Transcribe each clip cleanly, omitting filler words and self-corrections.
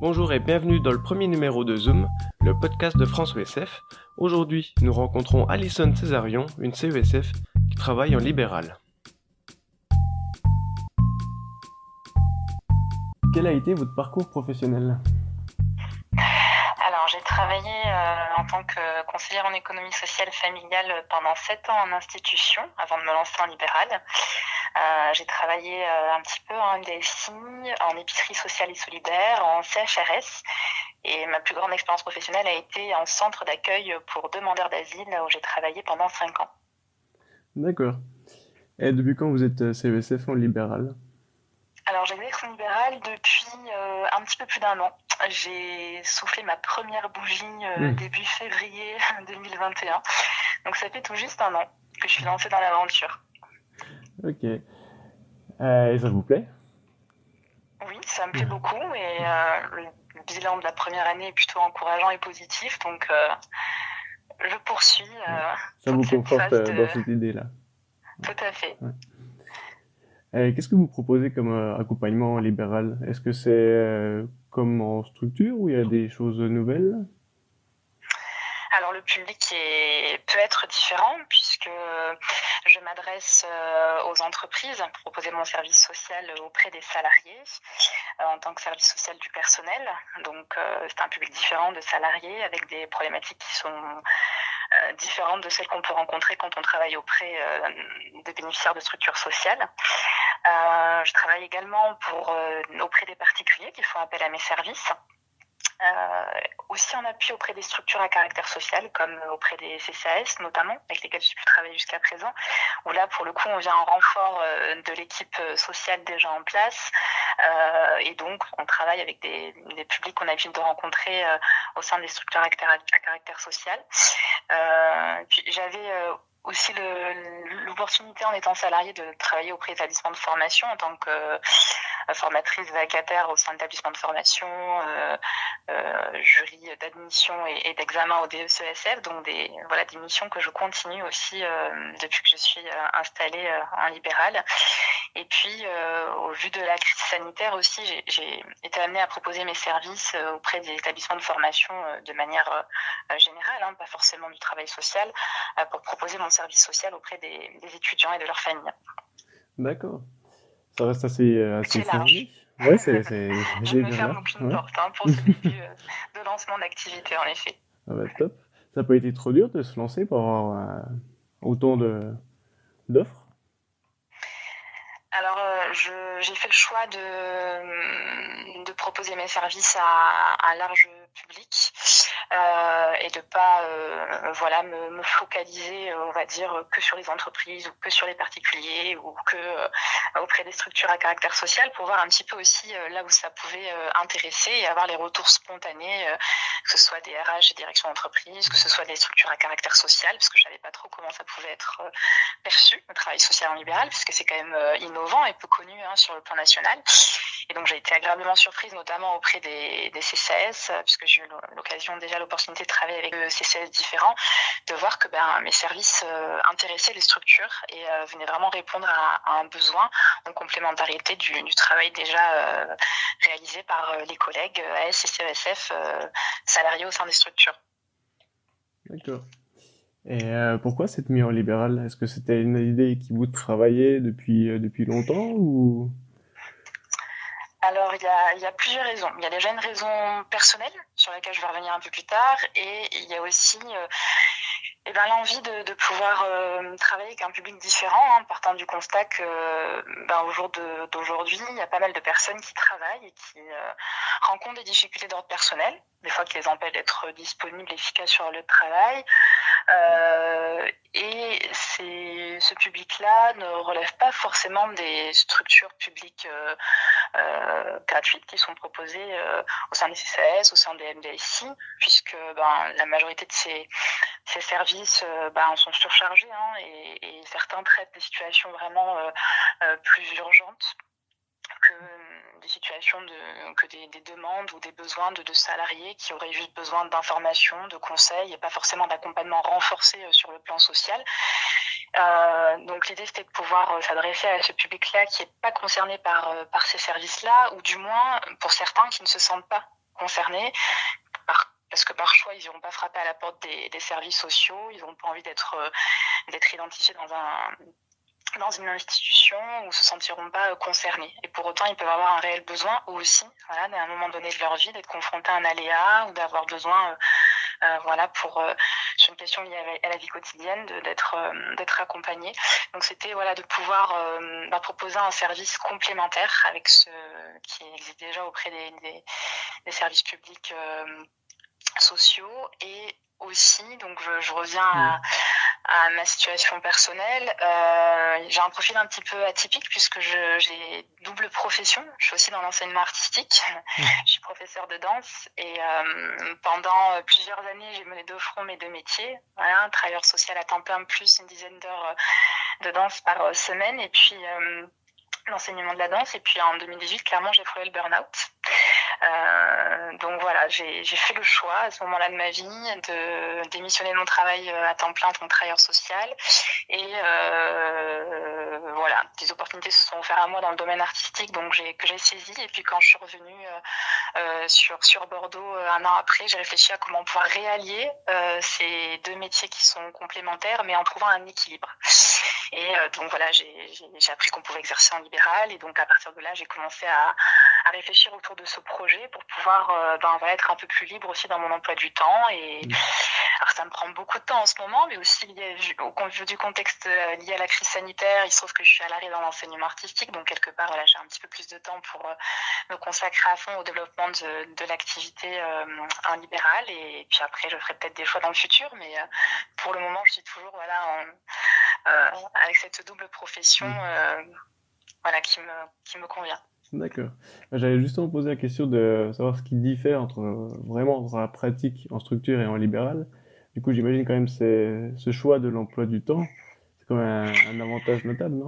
Bonjour et bienvenue dans le premier numéro de Zoom, le podcast de France ESF. Aujourd'hui, nous rencontrons Alison Césarion, une CESF qui travaille en libéral. Quel a été votre parcours professionnel ? Alors, j'ai travaillé en tant que conseillère en économie sociale familiale pendant 7 ans en institution avant de me lancer en libéral. J'ai travaillé un petit peu en MDSI, en épicerie sociale et solidaire, en CHRS. Et ma plus grande expérience professionnelle a été en centre d'accueil pour demandeurs d'asile où j'ai travaillé pendant 5 ans. D'accord. Et depuis quand vous êtes CESF en libéral ? Alors, j'exerce en libéral depuis un petit peu plus d'un an. J'ai soufflé ma première bougie début février 2021. Donc, ça fait tout juste un an que je suis lancée dans l'aventure. Ok. Et ça vous plaît ? Oui, ça me plaît beaucoup et le bilan de la première année est plutôt encourageant et positif. Donc, je poursuis Ça vous toute cette conforte phase dans de... cette idée-là. Tout à fait. Ouais. Qu'est-ce que vous proposez comme accompagnement libéral ? Est-ce que c'est comme en structure ou il y a des choses nouvelles ? Alors le public peut être différent puisque je m'adresse aux entreprises pour proposer mon service social auprès des salariés en tant que service social du personnel. Donc c'est un public différent de salariés avec des problématiques qui sont différentes de celles qu'on peut rencontrer quand on travaille auprès des bénéficiaires de structures sociales. Je travaille également auprès des particuliers qui font appel à mes services. Aussi en appui auprès des structures à caractère social, comme auprès des CCAS notamment, avec lesquelles j'ai pu travailler jusqu'à présent, où là, pour le coup, on vient en renfort de l'équipe sociale déjà en place, et donc on travaille avec des publics qu'on a l'habitude de rencontrer au sein des structures à caractère social. Puis j'avais aussi l'opportunité en étant salariée de travailler auprès d'établissements de formation en tant que formatrice vacataire au sein d'établissements de formation, jury d'admission et d'examen au DECESF, donc des missions que je continue aussi depuis que je suis installée en libéral. Et puis, au vu de la crise sanitaire aussi, j'ai été amenée à proposer mes services auprès des établissements de formation de manière générale, pas forcément du travail social, pour proposer mon service social auprès des étudiants et de leurs familles. D'accord. Ça reste assez C'est fourni. large. Ouais, c'est Je ne me bien ferme large. aucune Ouais. porte pour ce début de lancement d'activité, en effet. Ah bah, top. Ça n'a pas été trop dur de se lancer pour avoir autant d'offres? Alors, j'ai fait le choix de proposer mes services à un large public et de pas me focaliser, on va dire, que sur les entreprises ou que sur les particuliers ou que auprès des structures à caractère social pour voir un petit peu aussi là où ça pouvait intéresser et avoir les retours spontanés, que ce soit des RH et directions d'entreprise, que ce soit des structures à caractère social, parce que je savais pas trop comment ça pouvait être perçu, le travail social en libéral, puisque c'est quand même innovant et peu connu sur le plan national. Et donc j'ai été agréablement surprise, notamment auprès des CCAS, puisque j'ai eu l'opportunité de travailler avec des CCAS différents, de voir que mes services intéressaient les structures et venaient vraiment répondre à un besoin en complémentarité du travail déjà réalisé par les collègues AS et CESF salariés au sein des structures. D'accord. Et pourquoi cette mis en libéral? Est-ce que c'était une idée qui vous travaillait depuis longtemps ou... Alors, il y a plusieurs raisons. Il y a déjà une raison personnelle sur laquelle je vais revenir un peu plus tard, et il y a aussi l'envie de pouvoir travailler avec un public différent, partant du constat que au jour d'aujourd'hui, il y a pas mal de personnes qui travaillent et qui rencontrent des difficultés d'ordre personnel, des fois qui les empêchent d'être disponibles, efficaces sur le travail. Et ce public-là ne relève pas forcément des structures publiques gratuites qui sont proposées au sein des CCAS, au sein des MDSI, puisque la majorité de ces services en sont surchargés et certains traitent des situations vraiment plus urgentes que des situations que des demandes ou des besoins de salariés qui auraient juste besoin d'informations, de conseils et pas forcément d'accompagnement renforcé sur le plan social. Donc l'idée c'était de pouvoir s'adresser à ce public-là qui n'est pas concerné par ces services-là, ou du moins pour certains qui ne se sentent pas concernés. Parce que par choix, ils n'iront pas frapper à la porte des services sociaux, ils n'ont pas envie d'être identifiés dans une institution ou se sentiront pas concernés. Et pour autant, ils peuvent avoir un réel besoin, eux aussi, à un moment donné de leur vie, d'être confrontés à un aléa ou d'avoir besoin, sur une question liée à la vie quotidienne, d'être accompagnés. Donc c'était de pouvoir proposer un service complémentaire avec ce qui existe déjà auprès des services publics sociaux. Et aussi, donc je reviens à ma situation personnelle, j'ai un profil un petit peu atypique puisque j'ai double profession. Je suis aussi dans l'enseignement artistique. Je suis professeure de danse et pendant plusieurs années, j'ai mené de front mes 2 métiers. Un travailleur social à temps plein plus une dizaine d'heures de danse par semaine et puis l'enseignement de la danse. Et puis en 2018, clairement, j'ai frôlé le burn-out. Donc voilà, j'ai fait le choix à ce moment-là de ma vie de démissionner de mon travail à temps plein en tant que travailleur social et des opportunités se sont offertes à moi dans le domaine artistique que j'ai saisi. Et puis quand je suis revenue sur Bordeaux un an après, j'ai réfléchi à comment pouvoir réallier ces 2 métiers qui sont complémentaires mais en trouvant un équilibre. Et donc voilà, j'ai appris qu'on pouvait exercer en libéral et donc à partir de là, j'ai commencé à réfléchir autour de ce projet pour pouvoir être un peu plus libre aussi dans mon emploi du temps. Et alors ça me prend beaucoup de temps en ce moment, mais aussi vu du contexte lié à la crise sanitaire, il se trouve que je suis à l'arrêt dans l'enseignement artistique, donc quelque part j'ai un petit peu plus de temps pour me consacrer à fond au développement de l'activité en libéral. Et puis après je ferai peut-être des choix dans le futur, mais pour le moment je suis toujours avec cette double profession qui me convient. D'accord. J'allais justement poser la question de savoir ce qui diffère vraiment entre la pratique en structure et en libéral. Du coup, j'imagine quand même ce choix de l'emploi du temps, c'est quand même un avantage notable, non?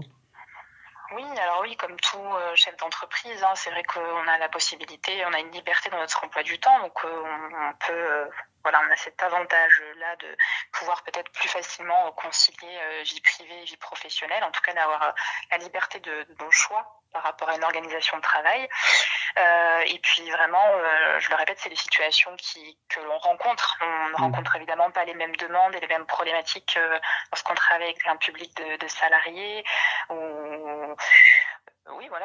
Oui, alors oui, comme tout chef d'entreprise, c'est vrai qu'on a la possibilité, on a une liberté dans notre emploi du temps, donc on peut, on a cet avantage-là de pouvoir peut-être plus facilement concilier vie privée et vie professionnelle, en tout cas d'avoir la liberté de nos choix par rapport à une organisation de travail. Et puis vraiment, je le répète, c'est des situations que l'on rencontre. On ne rencontre évidemment pas les mêmes demandes et les mêmes problématiques lorsqu'on travaille avec un public de salariés ou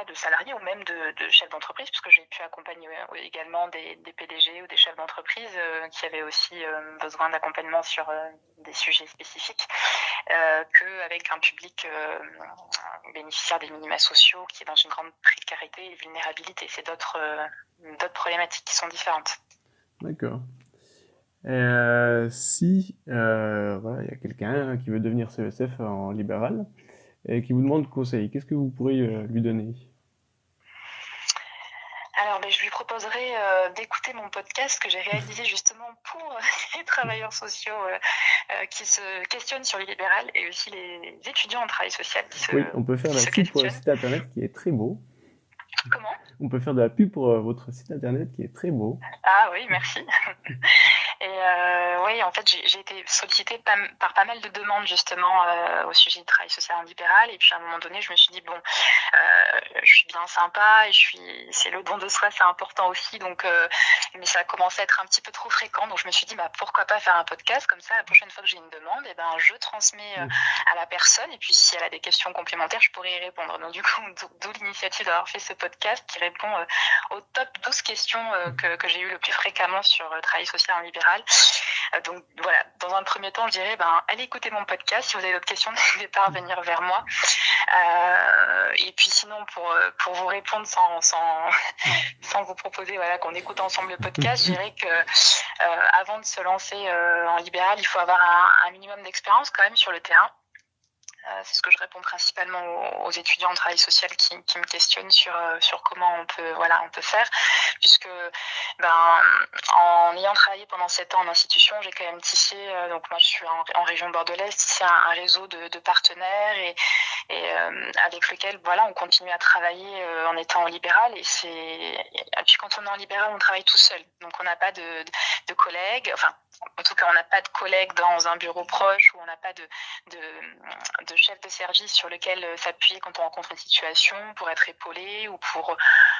de salariés ou même de chefs d'entreprise, puisque j'ai pu accompagner également des PDG ou des chefs d'entreprise qui avaient aussi besoin d'accompagnement sur des sujets spécifiques, qu'avec un public bénéficiaire des minima sociaux qui est dans une grande précarité et vulnérabilité. C'est d'autres problématiques qui sont différentes. D'accord. Si il y a quelqu'un qui veut devenir CESF en libéral et qui vous demande conseil, qu'est-ce que vous pourriez lui donner? Alors, je lui proposerai d'écouter mon podcast que j'ai réalisé justement pour les travailleurs sociaux qui se questionnent sur le libéral et aussi les étudiants en travail social Oui, on peut faire de la pub pour le site internet qui est très beau. Comment? On peut faire de la pub pour votre site internet qui est très beau. Ah oui, merci. Et oui, en fait, j'ai été sollicitée par pas mal de demandes justement au sujet du travail social en libéral. Et puis à un moment donné, je me suis dit je suis bien sympa et c'est le don de soi, c'est important aussi. Donc, mais ça a commencé à être un petit peu trop fréquent. Donc je me suis dit pourquoi pas faire un podcast comme ça. La prochaine fois que j'ai une demande, je transmets à la personne. Et puis si elle a des questions complémentaires, je pourrais y répondre. Donc du coup, d'où l'initiative d'avoir fait ce podcast qui répond au top 12 questions que j'ai eues le plus fréquemment sur le travail social en libéral. Donc voilà, dans un premier temps, je dirais allez écouter mon podcast. Si vous avez d'autres questions, n'hésitez pas à revenir vers moi. Et puis sinon, pour vous répondre sans vous proposer qu'on écoute ensemble le podcast, je dirais que avant de se lancer en libéral, il faut avoir un minimum d'expérience quand même sur le terrain. C'est ce que je réponds principalement aux étudiants en travail social qui me questionnent sur comment on peut faire, puisque en ayant travaillé pendant 7 ans en institution, j'ai quand même tissé, donc moi je suis en région bordelaise, tissé un réseau de partenaires et avec lequel on continue à travailler en étant en libéral. Et puis quand on est en libéral, on travaille tout seul, donc on n'a pas de collègues, en tout cas on n'a pas de collègues dans un bureau proche, ou on n'a pas de chef de service sur lequel s'appuyer quand on rencontre une situation pour être épaulé ou pour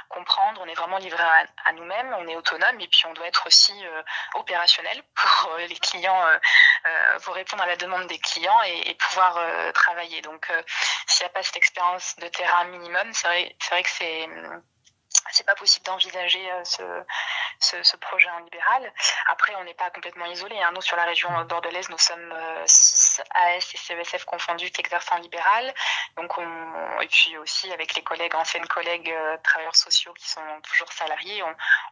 comprendre, on est vraiment livré à nous-mêmes, on est autonome et puis on doit être aussi opérationnel pour les clients, pour répondre à la demande des clients et pouvoir travailler. Donc s'il n'y a pas cette expérience de terrain minimum, c'est vrai que c'est pas possible d'envisager ce projet en libéral. Après, on n'est pas complètement isolé. Nous, sur la région bordelaise, nous sommes 6 AS et CESF confondus qui exercent en libéral. Donc, et puis aussi avec les anciennes collègues travailleurs sociaux qui sont toujours salariés,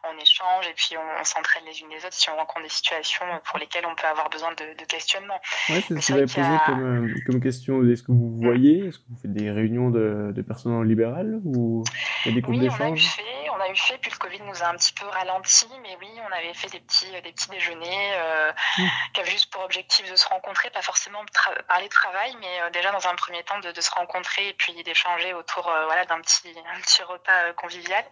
on échange et puis on s'entraide les unes les autres si on rencontre des situations pour lesquelles on peut avoir besoin de questionnement. Ouais, c'est ce que j'avais posé comme question. Est-ce que vous voyez, est-ce que vous faites des réunions de personnes en libéral ou il y a des groupes d'échange? On a eu fait, puis le Covid nous a un petit peu ralenti, mais oui, on avait fait des petits déjeuners qui avaient juste pour objectif de se rencontrer, pas forcément parler de travail, mais déjà dans un premier temps de se rencontrer et puis d'échanger autour d'un petit repas convivial.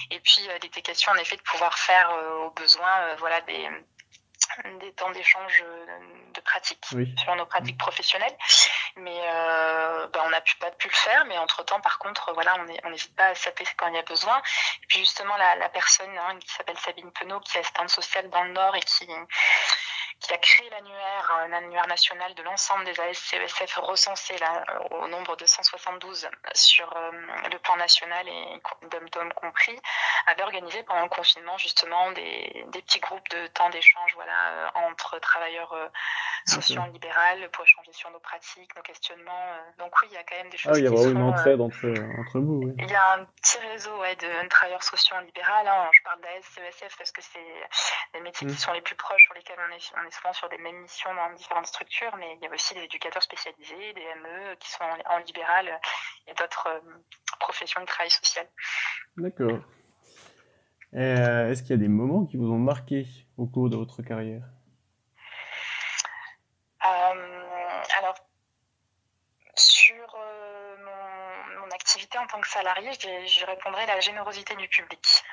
Et puis il était question en effet de pouvoir faire au besoin des temps d'échange de pratique sur nos pratiques professionnelles, mais on n'a pas pu le faire, mais entre temps par contre on n'hésite pas à s'appeler quand il y a besoin. Et puis justement la personne qui s'appelle Sabine Penaud, qui est assistante sociale dans le Nord et qui a créé un annuaire national de l'ensemble des AS-CESF recensés au nombre de 172 sur le plan national et DOM compris, avait organisé pendant le confinement justement des petits groupes de temps d'échange entre travailleurs sociaux en libéral pour échanger sur nos pratiques, nos questionnements. Donc oui, il y a quand même des choses il y a vraiment une entraide entre vous. Oui. Il y a un petit réseau de travailleurs sociaux en libéral. Je parle d'AS-CESF parce que c'est les métiers qui sont les plus proches, sur lesquels on est souvent sur des mêmes missions dans différentes structures, mais il y a aussi des éducateurs spécialisés, des ME qui sont en libéral et d'autres professions de travail social. D'accord. Est-ce qu'il y a des moments qui vous ont marqué au cours de votre carrière? Alors, sur mon activité en tant que salarié, je répondrai la générosité du public.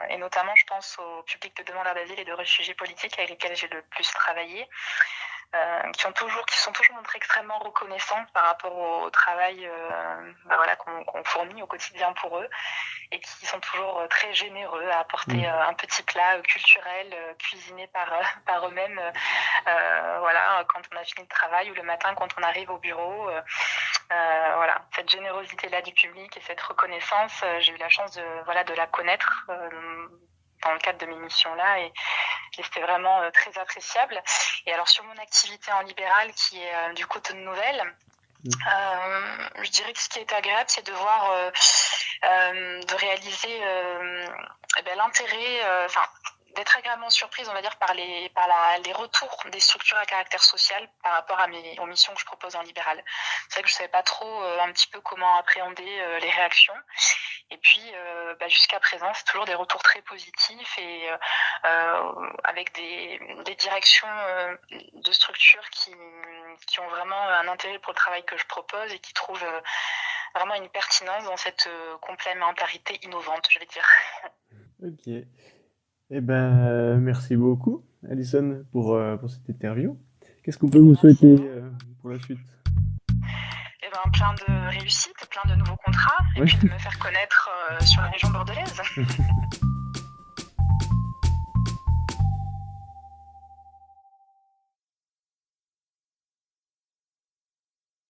Et notamment, je pense au public de demandeurs d'asile et de réfugiés politiques avec lesquels j'ai le plus travaillé. Qui sont toujours montrés extrêmement reconnaissants par rapport au travail qu'on fournit au quotidien pour eux, et qui sont toujours très généreux à apporter un petit plat culturel cuisiné par eux-mêmes quand on a fini le travail ou le matin quand on arrive au bureau. Cette générosité-là du public et cette reconnaissance, j'ai eu la chance de la connaître dans le cadre de mes missions-là, et c'était vraiment très appréciable. Et alors sur mon activité en libéral, qui est du Coton de Nouvelles, je dirais que ce qui est agréable, c'est de voir, de réaliser l'intérêt, d'être agréablement surprise, on va dire, par les retours des structures à caractère social par rapport aux missions que je propose en libéral. C'est vrai que je savais pas trop un petit peu comment appréhender les réactions. Et puis, jusqu'à présent, c'est toujours des retours très positifs et avec des directions de structures qui ont vraiment un intérêt pour le travail que je propose et qui trouvent vraiment une pertinence dans cette complémentarité innovante, je vais dire. Ok. Merci beaucoup, Alison, pour cette interview. Qu'est-ce qu'on peut vous souhaiter pour la suite? Plein de réussites, plein de nouveaux contrats, et puis de me faire connaître sur la région bordelaise.